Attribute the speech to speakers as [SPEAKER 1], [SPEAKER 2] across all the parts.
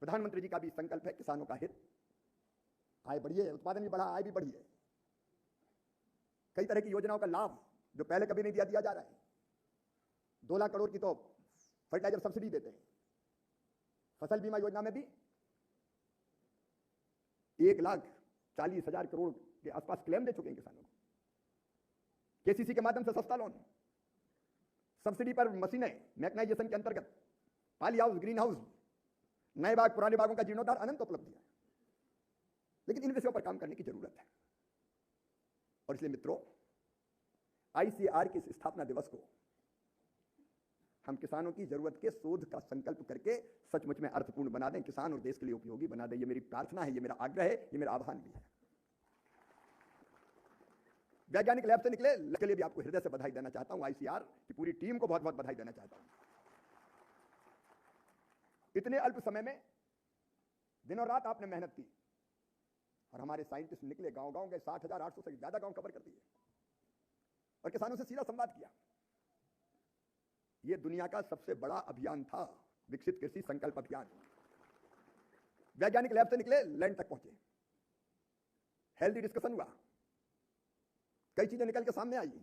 [SPEAKER 1] प्रधानमंत्री जी का भी संकल्प है किसानों का हित, आय बढ़िए, उत्पादन भी बढ़ा, आय भी बढ़ी है। कई तरह की योजनाओं का लाभ जो पहले कभी नहीं दिया जा रहा है। 2 लाख करोड़ की तो फर्टिलाइजर सब्सिडी देते हैं। फसल बीमा योजना में भी 1,40,000 करोड़ के आसपास क्लेम दे चुके हैं किसानों को। केसीसी के माध्यम से सस्ता लोन, सब्सिडी पर मशीनें, मैकेनाइजेशन के अंतर्गत पाली हाउस, ग्रीन हाउस, नए बाग, पुराने बागों का जीर्णोद्धार, अनंत उपलब्धियां है। लेकिन इन विषयों पर काम करने की जरूरत है। और इसलिए मित्रों, आईसीआर के इस स्थापना दिवस को हम किसानों की जरूरत के शोध का संकल्प करके सचमुच में अर्थपूर्ण बना दें, किसान और देश के लिए उपयोगी बना दें। ये मेरी प्रार्थना है, ये मेरा आग्रह है, ये मेरा आह्वान भी है। वैज्ञानिक लैब से निकले के लिए भी आपको हृदय से बधाई देना चाहता हूं। आईसीआर की पूरी टीम को बहुत बहुत बधाई देना चाहता हूं। इतने अल्प समय में दिनों रात आपने मेहनत की और हमारे साइंटिस्ट निकले, गांव-गांव गए, 60,800 से ज्यादा गांव कवर कर दिए और किसानों से सीधा संवाद किया। यह दुनिया का सबसे बड़ा अभियान था, विकसित कृषि संकल्प अभियान। वैज्ञानिक लैब से निकले, लैंड तक पहुंचे, हेल्दी डिस्कशन हुआ, कई चीजें निकल के सामने आई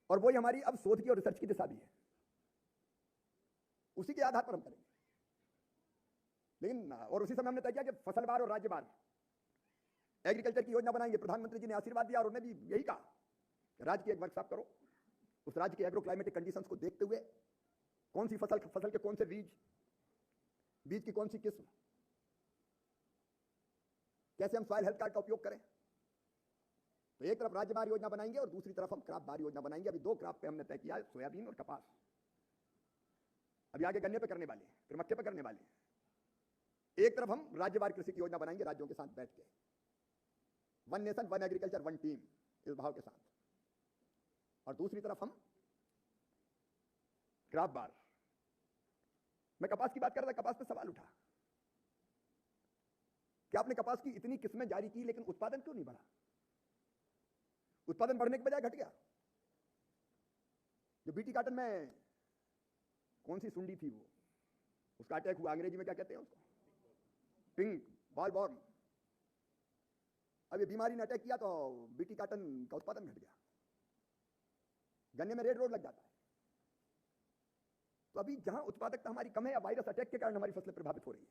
[SPEAKER 1] और वही हमारी अब शोध की और रिसर्च की दिशा भी है। उसी के आधार पर हम करेंगे। लेकिन और उसी समय हमने तय किया कि फसलवार और राज्यवार एग्रीकल्चर की योजना बनाएंगे। प्रधानमंत्री जी ने आशीर्वाद दिया और उन्होंने भी यही कहा कि राज्य की एक वर्कशॉप करो, उस राज्य के एग्रो क्लाइमेटिक कंडीशंस को देखते हुए कौन सी फसल के कौन से बीज की कौन सी किस्म, कैसे हम सॉइल हेल्थ कार्ड का उपयोग करें। तो एक तरफ राज्यवार योजना बनाएंगे और दूसरी तरफ हम क्रॉप वार योजना बनाएंगे। अभी 2 क्रॉप पे हमने तय किया है, सोयाबीन और कपास। अभी आगे गन्ने पे करने वाले हैं, फिर मक्के पे करने वाले हैं। एक तरफ हम राज्यवार कृषि की योजना बनाएंगे राज्यों के साथ बैठ के, 1 नेशन 1 एग्रीकल्चर 1 टीम इस भाव के साथ, और दूसरी तरफ हम क्रॉप वार। मैं कपास की बात कर रहा था, कपास पे सवाल उठा कि आपने कपास की इतनी किस्में जारी की लेकिन उत्पादन क्यों नहीं बढ़ा? उत्पादन बढ़ने के बजाय घट गया। जो बीटी कॉटन में कौन सी सुंडी थी, वो उसका अटैक हुआ, अंग्रेजी में क्या कहते हैं उसको, पिंक बॉलवॉर्म। अब ये बीमारी ने अटैक किया तो बीटी कॉटन का उत्पादन घट गया, गन्ने में रेड रोड लग जाता है। तो अभी जहां उत्पादकता हमारी कम है या वायरस अटैक के कारण हमारी फसलें प्रभावित हो रही है।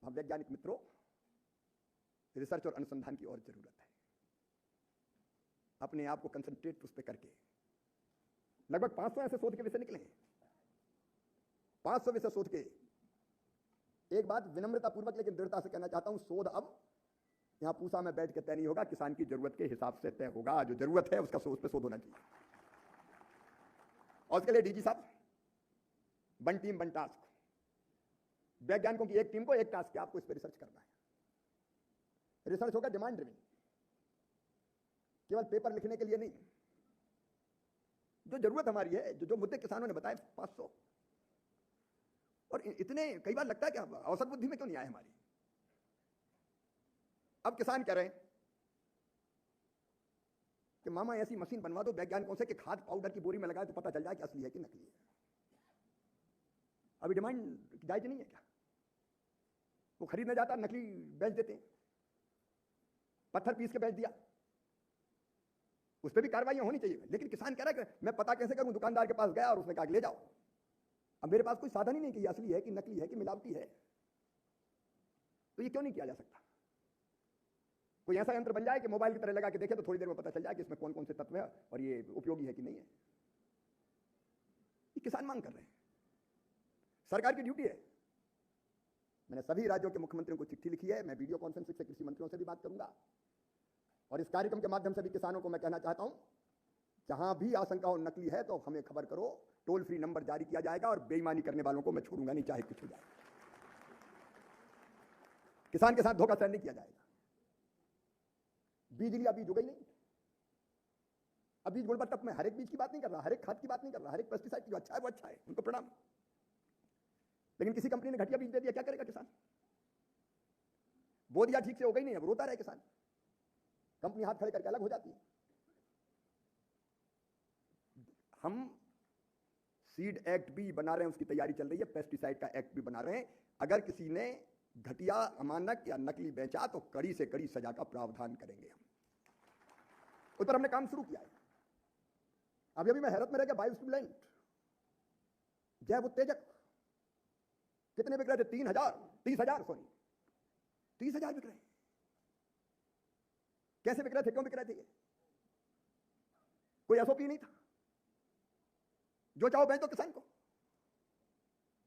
[SPEAKER 1] हम वैज्ञानिक मित्रों, रिसर्च और अनुसंधान की और जरूरत है। अपने आप को कंसंट्रेट उस पर करके लगभग 500 ऐसे शोध के विषय निकले हैं। 500 विषय शोध के। एक बात विनम्रता पूर्वक लेकिन दृढ़ता से कहना चाहता हूं, शोध अब यहां पूसा में बैठ के तय नहीं होगा, किसान की जरूरत के हिसाब से तय होगा। जो जरूरत है उसका शोध पे शोध होना चाहिए। और उसके लिए डीजी साहब, 1 टीम 1 टास्क, वैज्ञानिकों की एक टीम को एक टास्क है, आपको इस पर रिसर्च करना है। रिसर्च होगा डिमांड ड्रिवन, केवल पेपर लिखने के लिए नहीं। जो जरूरत हमारी है, जो मुद्दे किसानों ने बताए 500, और इतने कई बार लगता है कि औसत बुद्धि में क्यों नहीं आए हमारी। अब किसान कह रहे हैं कि मामा ऐसी मशीन बनवा दो वैज्ञानिकों से कि खाद पाउडर की बोरी में लगाए तो पता चल जाए कि असली है कि नकली है। अभी डिमांड जायज नहीं है क्या? वो खरीदने जाता, नकली बेच देते हैं, पत्थर पीस के बेच दिया, उस पर भी कार्रवाई होनी चाहिए। लेकिन किसान कह रहा है कि मैं पता कैसे करूं? दुकानदार के पास गया और उसने कहा ले जाओ। अब मेरे पास कोई साधन ही नहीं कि असली है कि नकली है कि मिलावटी है, तो ये क्यों नहीं किया जा सकता? कोई ऐसा यंत्र बन जाए कि मोबाइल की तरह लगा के देखे तो थोड़ी देर में पता चल जाए कि इसमें कौन कौन से तत्व है और ये उपयोगी है कि नहीं है। ये किसान मांग कर रहे हैं, सरकार की ड्यूटी है। मैंने सभी राज्यों के मुख्यमंत्रियों को चिट्ठी लिखी है, मैं वीडियो कॉन्फ्रेंसिंग से कृषि मंत्रियों से भी बात करूंगा, और इस कार्यक्रम के माध्यम से भी किसानों को मैं कहना चाहता हूं, जहां भी आशंका हो नकली है तो हमें खबर करो। टोल फ्री नंबर जारी किया जाएगा और बेईमानी करने वालों को मैं छोड़ूंगा नहीं, चाहे कुछ हो जाए। किसान के साथ धोखा सहन नहीं किया जाएगा। बीज लिया, बीज उगा ही नहीं। अब बीज गुणवत्ता में हर एक बीज की बात नहीं कर रहा, हर एक खाद की बात नहीं कर रहा, हर एक पेस्टिसाइड की, जो अच्छा है वो अच्छा है, उनको प्रणाम। लेकिन किसी कंपनी ने घटिया बीज दे दिया, क्या करेगा किसान? बो दिया ठीक से, हो गई नहीं, अब रोता रहे किसान। कंपनी हाथ खड़े करके अलग हो जाती है। हम सीड एक्ट भी बना रहे हैं, उसकी तैयारी चल रही है, पेस्टिसाइड का एक्ट भी बना रहे हैं। अगर किसी ने घटिया अमानक या नकली बेचा तो कड़ी से कड़ी सजा का प्रावधान करेंगे हम। उस पर हमने काम शुरू किया है। अभी अभी मैं हैरत में रह गया, बायो स्टिमुलेंट जैव उत्तेजक कितने बिक रहे थे? 30,000 सॉरी 30,000 बिक रहे। कैसे बिक रहे थे, क्यों बिक रहे थे? ये कोई एसओपी नहीं था, जो चाहो बेच दो किसान को,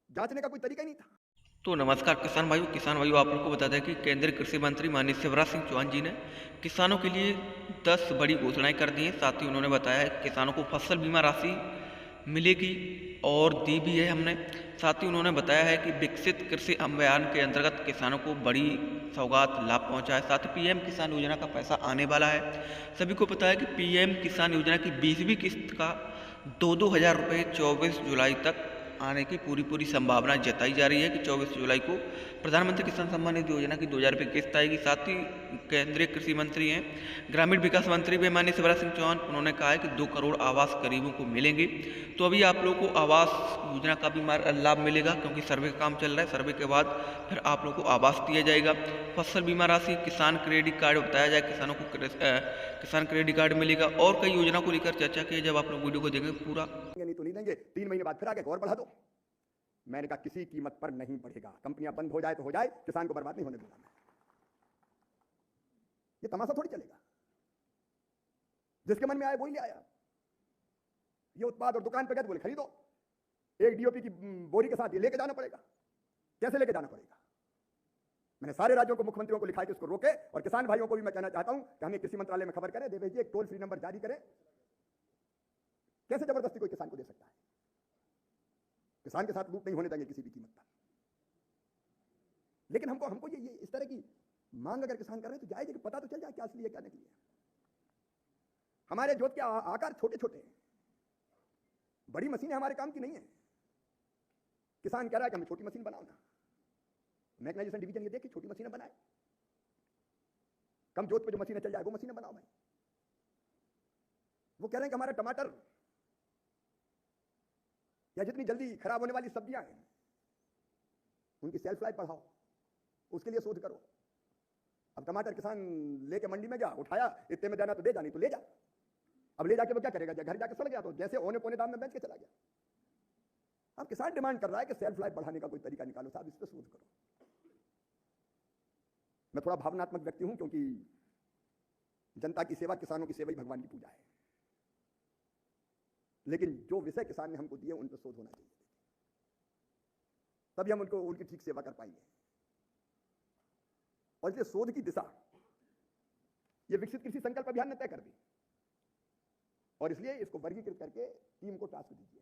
[SPEAKER 1] जांचने का कोई तरीका ही नहीं था।
[SPEAKER 2] तो नमस्कार किसान भाइयों, आप लोग को बता दें कि केंद्रीय कृषि मंत्री माननीय शिवराज सिंह चौहान जी ने किसानों के लिए 10 बड़ी घोषणाएं कर दी हैं। साथ ही उन्होंने बताया है किसानों को फसल बीमा राशि मिलेगी और दी भी है हमने। साथ ही उन्होंने बताया है कि विकसित कृषि अभियान के अंतर्गत किसानों को बड़ी सौगात लाभ पहुंचा है। साथ ही पीएम किसान योजना का पैसा आने वाला है। सभी को पता है कि पीएम किसान योजना की 20वीं किस्त का 2-2 हज़ार रुपये 24 जुलाई तक आने की पूरी संभावना जताई जा रही है कि 24 जुलाई को प्रधानमंत्री किसान सम्मान निधि योजना की 2,000 रुपये किस्त आएगी। साथ ही केंद्रीय कृषि मंत्री हैं, ग्रामीण विकास मंत्री भी माननीय शिवराज सिंह चौहान, उन्होंने कहा है कि 2 करोड़ आवास गरीबों को मिलेंगे। तो अभी आप लोगों को आवास योजना का भी लाभ मिलेगा, क्योंकि सर्वे का काम चल रहा है। सर्वे के बाद फिर आप लोगों को आवास दिया जाएगा। फसल बीमा राशि, किसान क्रेडिट कार्ड बताया जाए, किसानों को किसान क्रेडिट कार्ड मिलेगा और कई योजना को लेकर चर्चा की। जब आप लोग वीडियो को देखेंगे पूरा
[SPEAKER 1] नहीं तो नहीं देंगे, 3 महीने बाद फिर आगे और बढ़ा दो। मैंने कहा किसी कीमत पर नहीं बढ़ेगा, कंपनियां बंद हो जाए तो हो जाए, किसान को बर्बाद नहीं होने दूंगा मैं। ये तमाशा थोड़ी चलेगा, जिसके मन में आया वही ले आया। ये उत्पाद और दुकान पे गए तो बोले खरीदो, एक डीओपी की बोरी के साथ ये लेके जाना पड़ेगा। कैसे लेके जाना पड़ेगा? मैंने सारे राज्यों को, मुख्यमंत्रियों को लिखा है कि इसको रोके। और किसान भाइयों को भी मैं कहना चाहता हूं कि हमें कृषि मंत्रालय में खबर करें, दे भेजिए, एक टोल फ्री नंबर जारी करें। कैसे जबरदस्ती कोई किसान को दे सकता है? किसान के साथ लूट नहीं होने देंगे किसी भी कीमत पर। लेकिन हमको ये इस तरह की मांग अगर किसान कर रहे हैं तो जायज है कि पता तो चल जाए क्या असली है क्या नकली है। हमारे जोत के आकार छोटे छोटे हैं, बड़ी मशीनें हमारे काम की नहीं है। किसान कह रहा है कि हमें छोटी मशीन बनाओ ना। मैकेनाइजेशन डिवीजन ये देख के छोटी मशीनें बनाए, कम जोत पे जो मशीनें चल जाए वो मशीनें बनाओ भाई। वो कह रहे हैं कि हमारा टमाटर या जितनी जल्दी खराब होने वाली सब्जियां हैं उनकी सेल्फ लाइफ बढ़ाओ, उसके लिए शोध करो। अब टमाटर किसान लेके मंडी में गया, उठाया, इतने में देना तो दे जा, नहीं तो ले जा। अब ले जाके वो क्या करेगा? घर जाके सड़ गया तो जैसे औने पौने दाम में बेच के चला गया। अब किसान डिमांड कर रहा है कि सेल्फ लाइफ बढ़ाने का कोई तरीका निकालो साहब, इस पर शोध करो। मैं थोड़ा भावनात्मक व्यक्ति हूं, क्योंकि जनता की सेवा, किसानों की सेवा ही भगवान की पूजा है। लेकिन जो विषय किसान ने हमको दिए उन पर शोध होना चाहिए, तभी हम उनकी ठीक सेवा कर पाएंगे। और इसलिए शोध की दिशा ये विकसित कृषि संकल्प अभियान ने तय कर दी, और इसलिए इसको वर्गीकृत करके टीम को टास्क दीजिए।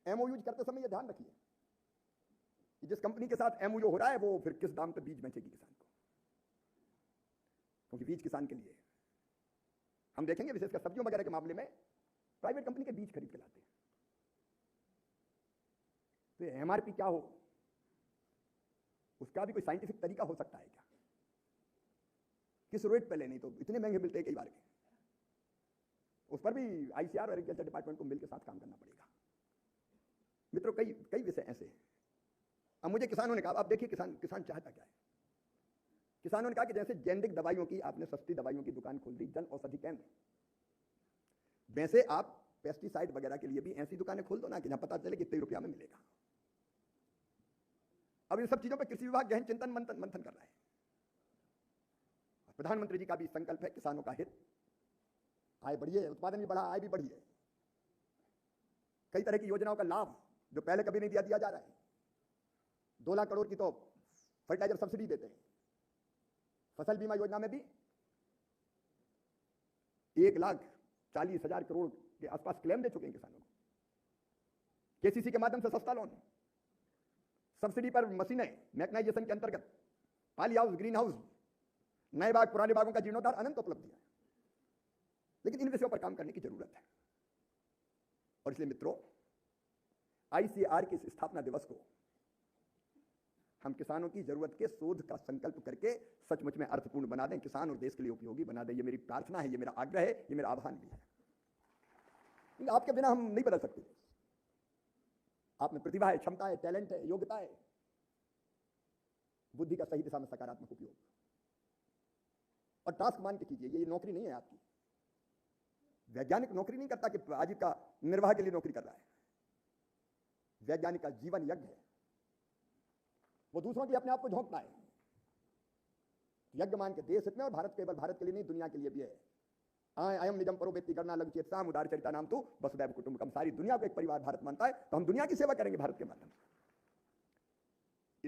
[SPEAKER 1] एमओयू करते समय यह ध्यान रखिए कि जिस कंपनी के साथ एमओयू हो रहा है वो फिर किस दाम पे बीज बेचेगी किसान को, क्योंकि बीज किसान के लिए हम देखेंगे विशेषकर सब्जियों वगैरह के मामले में प्राइवेट कंपनी के बीज खरीद के लाते हैं। तो एमआरपी क्या हो, उसका भी कोई साइंटिफिक तरीका हो सकता है क्या? किस रेट पे ले, नहीं तो इतने महंगे मिलते हैं कई बार के। उस पर भी आईसीआर और एग्रीकल्चर डिपार्टमेंट को मिलकर साथ काम करना पड़ेगा। मित्रों, कई विषय ऐसे हैं। अब मुझे किसानों ने कहा, आप देखिए किसान चाहता क्या है। किसानों ने कहा कि जैसे जेनेरिक दवाइयों की आपने सस्ती दवाइयों की दुकान खोल दी, जन औषधि केंद्र, वैसे आप पेस्टिसाइड वगैरह के लिए भी ऐसी दुकानें खोल दो ना कि जहां पता चले कि इतने रुपया में मिलेगा। अब इन सब चीजों पर कृषि विभाग गहन चिंतन मंथन कर रहा है। प्रधानमंत्री जी का भी संकल्प है किसानों का हित, आय बढ़िए, उत्पादन भी बढ़ा, आय भी बढ़ी है। कई तरह की योजनाओं का लाभ जो पहले कभी नहीं दिया जा रहा है। 2 लाख करोड़ की तो फर्टिलाइजर सब्सिडी देते हैं। फसल बीमा योजना में भी 1,40,000 करोड़ के आसपास क्लेम दे चुके हैं किसानों को। केसीसी के माध्यम से सस्ता लोन, सब्सिडी पर मशीनें, मैकेनाइजेशन के अंतर्गत पॉली हाउस, ग्रीन हाउस, नए बाग, पुराने बागों का जीर्णोद्धार, अनंत उपलब्धियां। लेकिन इन विषयों पर काम करने की जरूरत है। और इसलिए मित्रों, आईसीआर के इस स्थापना दिवस को हम किसानों की जरूरत के शोध का संकल्प करके सचमुच में अर्थपूर्ण बना दें, किसान और देश के लिए उपयोगी बना दें। ये मेरी प्रार्थना है, ये मेरा आग्रह है, ये मेरा आह्वान भी है। क्योंकि आपके बिना हम नहीं बदल सकते। आप में प्रतिभा है, क्षमता है, टैलेंट है, योग्यता है, बुद्धि का सही दिशा में सकारात्मक उपयोग। और टास्क मान के कीजिए, ये नौकरी नहीं है आपकी। वैज्ञानिक नौकरी नहीं करता कि आजीविका निर्वाह के लिए नौकरी कर रहा है। वैज्ञानिक का जीवन यज्ञ है, वो दूसरों के लिए अपने आप को झोंकता है। यज्ञ मान के देश हित में, और भारत केवल भारत के लिए नहीं, दुनिया के लिए भी है। अयम निजम परो व्यक्ति गणना लघु चेतसाम उदार चरिता नाम तो वसुदैव कुटुंबकम। सारी दुनिया को एक परिवार भारत मानता है, तो हम दुनिया की सेवा करेंगे भारत के माध्यम से।